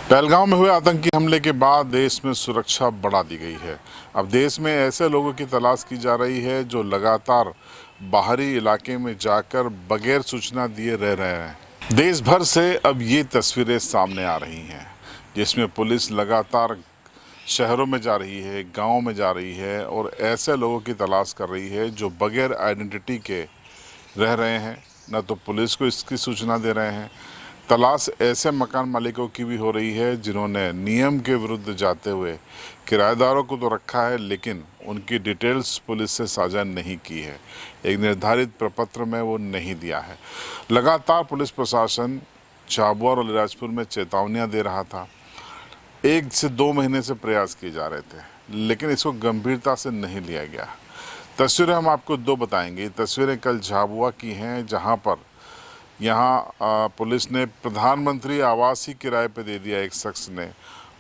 पहलगाम में हुए आतंकी हमले के बाद देश में सुरक्षा बढ़ा दी गई है। अब देश में ऐसे लोगों की तलाश की जा रही है जो लगातार बाहरी इलाके में जाकर बगैर सूचना दिए रह रहे हैं। देश भर से अब ये तस्वीरें सामने आ रही हैं, जिसमें पुलिस लगातार शहरों में जा रही है, गाँव में जा रही है और ऐसे लोगों की तलाश कर रही है जो बगैर आइडेंटिटी के रह रहे हैं, न तो पुलिस को इसकी सूचना दे रहे हैं। तलाश ऐसे मकान मालिकों की भी हो रही है जिन्होंने नियम के विरुद्ध जाते हुए किराएदारों को तो रखा है, लेकिन उनकी डिटेल्स पुलिस से साझा नहीं की है। एक निर्धारित प्रपत्र में वो नहीं दिया है। लगातार पुलिस प्रशासन झाबुआ और अलीराजपुर में चेतावनियां दे रहा था। 1 से 2 महीने से प्रयास किए जा रहे थे, लेकिन इसको गंभीरता से नहीं लिया गया। तस्वीरें हम आपको 2 बताएंगे। तस्वीरें कल झाबुआ की हैं, जहां पर पुलिस ने प्रधानमंत्री आवास ही किराए पे दे दिया एक शख्स ने,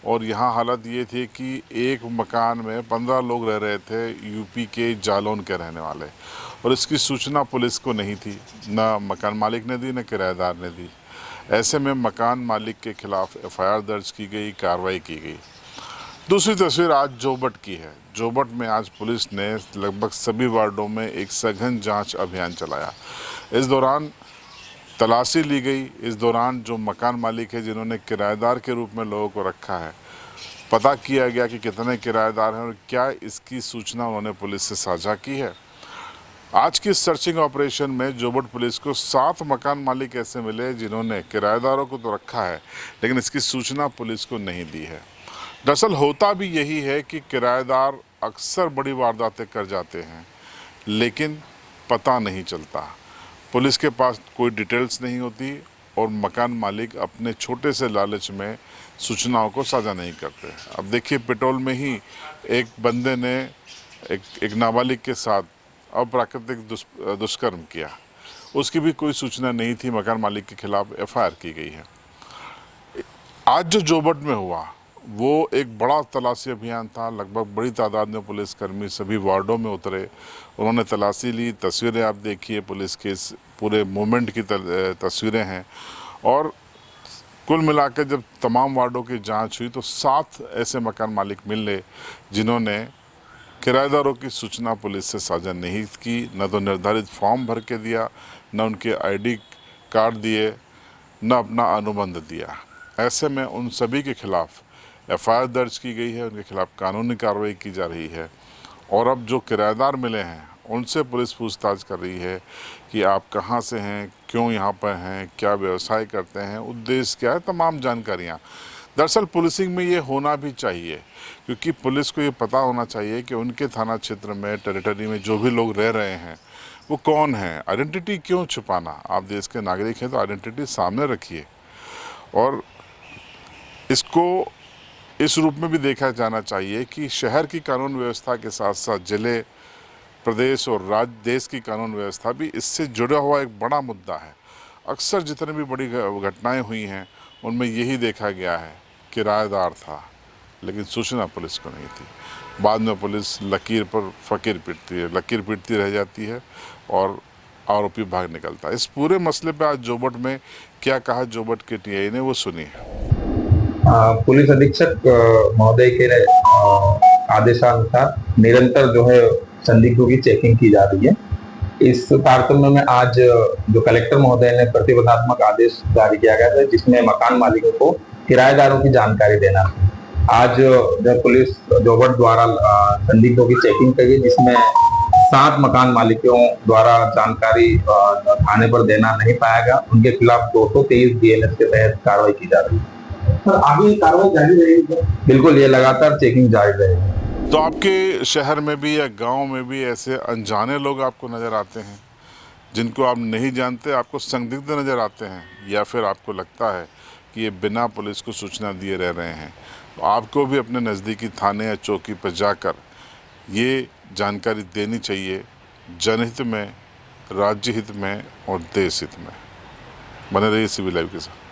और यहाँ हालत ये थी कि एक मकान में 15 लोग रह रहे थे, यूपी के जालौन के रहने वाले, और इसकी सूचना पुलिस को नहीं थी, ना मकान मालिक ने दी, ना किराएदार ने दी। ऐसे में मकान मालिक के खिलाफ एफआईआर दर्ज की गई, कार्रवाई की गई। दूसरी तस्वीर आज जोबट की है। जोबट में आज पुलिस ने लगभग सभी वार्डों में एक सघन जांच अभियान चलाया। इस दौरान तलाशी ली गई। इस दौरान जो मकान मालिक है जिन्होंने किराएदार के रूप में लोगों को रखा है, पता किया गया कि कितने किराएदार हैं और क्या इसकी सूचना उन्होंने पुलिस से साझा की है। आज की सर्चिंग ऑपरेशन में जोबट पुलिस को 7 मकान मालिक ऐसे मिले जिन्होंने किराएदारों को तो रखा है, लेकिन इसकी सूचना पुलिस को नहीं दी है। दरअसल होता भी यही है कि किराएदार अक्सर बड़ी वारदातें कर जाते हैं, लेकिन पता नहीं चलता। पुलिस के पास कोई डिटेल्स नहीं होती और मकान मालिक अपने छोटे से लालच में सूचनाओं को साझा नहीं करते। अब देखिए, पेट्रोल में ही एक बंदे ने एक नाबालिग के साथ अप्राकृतिक दुष्कर्म किया। उसकी भी कोई सूचना नहीं थी। मकान मालिक के खिलाफ एफआईआर की गई है। आज जो जोबट में हुआ वो एक बड़ा तलाशी अभियान था। लगभग बड़ी तादाद में पुलिसकर्मी सभी वार्डों में उतरे, उन्होंने तलाशी ली। तस्वीरें आप देखिए, पुलिस के इस पूरे मूवमेंट की तस्वीरें हैं। और कुल मिलाकर जब तमाम वार्डों की जांच हुई तो 7 ऐसे मकान मालिक मिले जिन्होंने किराएदारों की सूचना पुलिस से साझा नहीं की, न तो निर्धारित फॉर्म भर के दिया, न उनके आईडी कार्ड दिए, न अपना अनुबंध दिया। ऐसे में उन सभी के खिलाफ एफआईआर दर्ज की गई है, उनके खिलाफ कानूनी कार्रवाई की जा रही है। और अब जो किराएदार मिले हैं उनसे पुलिस पूछताछ कर रही है कि आप कहाँ से हैं, क्यों यहाँ पर हैं, क्या व्यवसाय करते हैं, उद्देश्य क्या है, तमाम जानकारियाँ। दरअसल पुलिसिंग में ये होना भी चाहिए, क्योंकि पुलिस को ये पता होना चाहिए कि उनके थाना क्षेत्र में, टेरिटरी में जो भी लोग रह रहे हैं वो कौन है। आइडेंटिटी क्यों छुपाना? आप देश के नागरिक हैं तो आइडेंटिटी सामने रखिए। और इसको इस रूप में भी देखा जाना चाहिए कि शहर की कानून व्यवस्था के साथ साथ जिले, प्रदेश और राज्य, देश की कानून व्यवस्था भी इससे जुड़ा हुआ एक बड़ा मुद्दा है। अक्सर जितने भी बड़ी घटनाएं हुई हैं उनमें यही देखा गया है, किराएदार था लेकिन सूचना पुलिस को नहीं थी। बाद में पुलिस लकीर पर फकीर पीटती है, लकीर पीटती रह जाती है और आरोपी भाग निकलता है। इस पूरे मसले पर आज जोबट में क्या कहा जोबट के टीआई ने, वो सुनिए। पुलिस अधीक्षक महोदय के आदेशानुसार निरंतर जो है संदिग्धों की चेकिंग की जा रही है। इस तारतम्य में आज जो कलेक्टर महोदय ने प्रतिबंधात्मक आदेश जारी किया गया था, जिसमें मकान मालिकों को किराएदारों की जानकारी देना। आज जो पुलिस जोबट द्वारा संदिग्धों की चेकिंग की गई, जिसमें 7 मकान मालिकों द्वारा जानकारी थाने पर देना नहीं पाया गया। उनके खिलाफ 223 बीएनएस के तहत कार्रवाई की जा रही है। सर, आगे कार्रवाई जारी रहेगी? बिल्कुल, ये लगातार चेकिंग जारी रहेगी। तो आपके शहर में भी या गांव में भी ऐसे अनजाने लोग आपको नज़र आते हैं जिनको आप नहीं जानते, आपको संदिग्ध नज़र आते हैं, या फिर आपको लगता है कि ये बिना पुलिस को सूचना दिए रह रहे हैं, तो आपको भी अपने नज़दीकी थाने या चौकी पर जाकर ये जानकारी देनी चाहिए, जनहित में, राज्य हित में और देश हित में। बने रहिए CB लाइव के साथ।